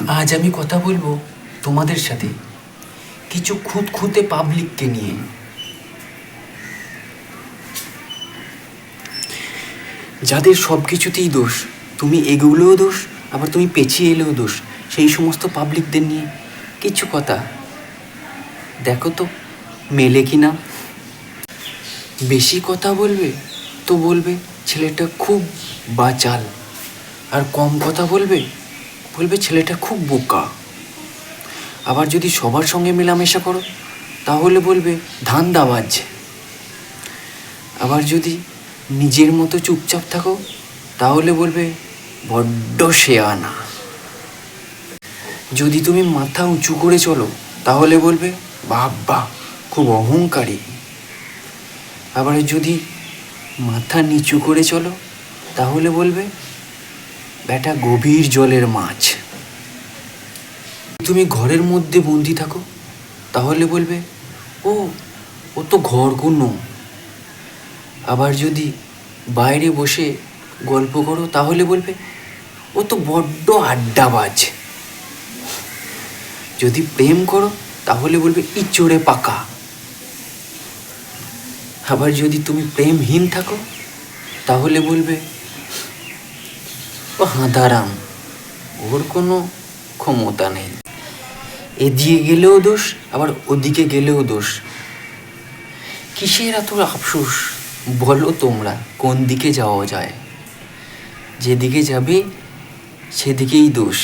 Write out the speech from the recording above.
আজ আমি কথা বলবো তোমাদের সাথে কিছু খুঁতখুঁতে পাবলিককে নিয়ে। যাদের সব কিছুতেই দোষ, তুমি এগুলোও দোষ, আবার তুমি পেছিয়ে এলেও দোষ, সেই সমস্ত পাবলিকদের নিয়ে কিছু কথা। দেখো তো মেলে কি না। বেশি কথা বলবে তো বলবে ছেলেটা খুব বাচাল, আর কম কথা বলবে বলবে ছেলেটা খুব বোকা। আবার যদি সবার সঙ্গে মেলামেশা করো তাহলে বলবে ধান্দাবাজ। আবার যদি নিজের মতো চুপচাপ থাকো তাহলে বলবে বড্ড শেয়ানা। যদি তুমি মাথা উঁচু করে চলো তাহলে বলবে বাবা খুব অহংকারী। আবার যদি মাথা নিচু করে চলো তাহলে বলবে ব্যাটা গভীর জলের মাছ। তুমি ঘরের মধ্যে বন্দি থাকো তাহলে বলবে ও তো ঘরকুনো। আবার যদি বাইরে বসে গল্প করো তাহলে বলবে ও তো বড্ড আড্ডাবাজ। যদি প্রেম করো তাহলে বলবে ইচড়ে পাকা। আবার যদি তুমি প্রেমহীন থাকো তাহলে বলবে ও হাঁদারাম, ওর কোনো ক্ষমতা নেই। এদিকে গেলেও দোষ, আবার ওদিকে গেলেও দোষ। কিসের এত আফসোস বলো তোমরা? কোন দিকে যাওয়া যায়? যেদিকে যাবে সেদিকেই দোষ।